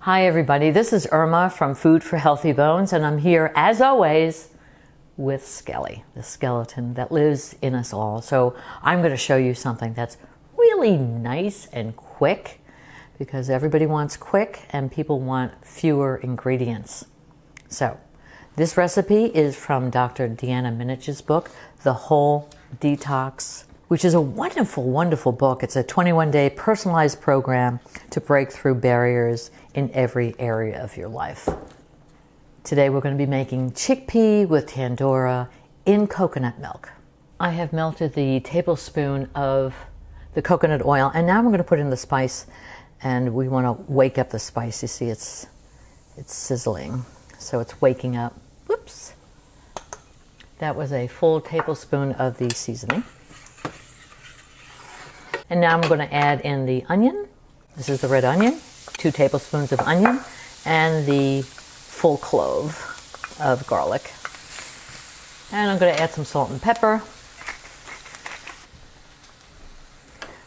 Hi everybody, this is Irma from Food for Healthy Bones, and I'm here as always with Skelly, the skeleton that lives in us all. So I'm going to show you something that's really nice and quick, because everybody wants quick and people want fewer ingredients. So this recipe is from Dr. Deanna Minich's book, The Whole Detox, which is a wonderful, wonderful book. It's a 21-day personalized program to break through barriers in every area of your life. Today we're going to be making chickpea with Tandoori in coconut milk. I have melted the tablespoon of the coconut oil, and now I'm going to put in the spice, and we want to wake up the spice. You see it's sizzling, so it's waking up. Whoops. That was a full tablespoon of the seasoning. And now I'm going to add in the onion. This is the red onion, 2 tablespoons of onion, and the full clove of garlic. And I'm going to add some salt and pepper.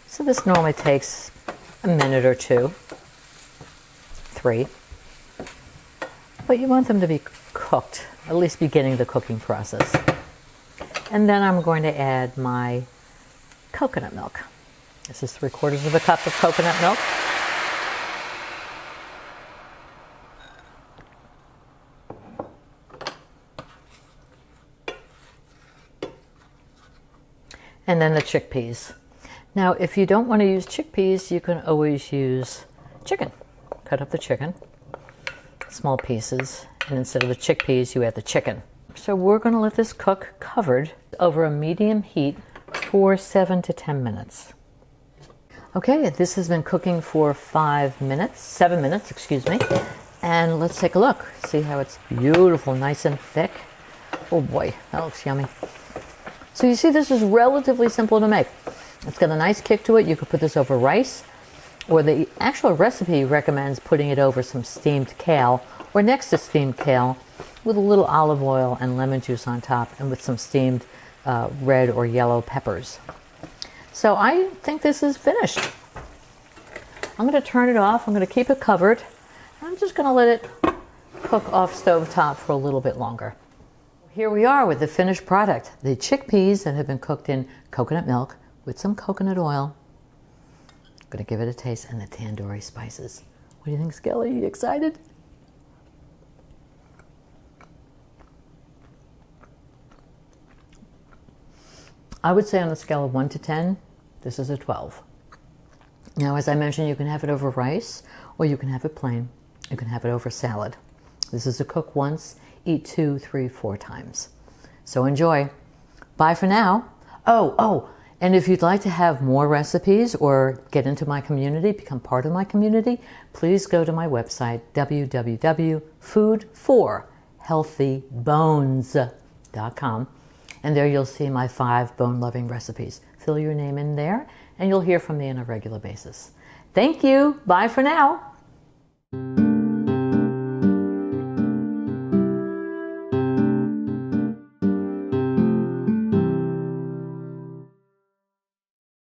So this normally takes a minute or 2, 3. But you want them to be cooked, at least beginning the cooking process. And then I'm going to add my coconut milk. This is 3/4 of a cup of coconut milk. And then the chickpeas. Now, if you don't want to use chickpeas, you can always use chicken. Cut up the chicken, small pieces, and instead of the chickpeas, you add the chicken. So we're going to let this cook covered over a medium heat for 7 to 10 minutes. Okay, this has been cooking for 7 minutes, excuse me. And let's take a look. See how it's beautiful, nice and thick. Oh boy, that looks yummy. So you see, this is relatively simple to make. It's got a nice kick to it. You could put this over rice, or the actual recipe recommends putting it over some steamed kale, or next to steamed kale, with a little olive oil and lemon juice on top, and with some steamed red or yellow peppers. So I think this is finished. I'm going to turn it off. I'm going to keep it covered. I'm just going to let it cook off stovetop for a little bit longer. Here we are with the finished product, the chickpeas that have been cooked in coconut milk with some coconut oil. I'm going to give it a taste, and the tandoori spices. What do you think, Skelly? You excited? I would say on a scale of 1 to 10, this is a 12. Now, as I mentioned, you can have it over rice, or you can have it plain. You can have it over salad. This is a cook once, eat 2, 3, 4 times. So enjoy. Bye for now. Oh, and if you'd like to have more recipes or get into my community, become part of my community, please go to my website, www.foodforhealthybones.com. And there you'll see my 5 bone-loving recipes. Fill your name in there, and you'll hear from me on a regular basis. Thank you. Bye for now.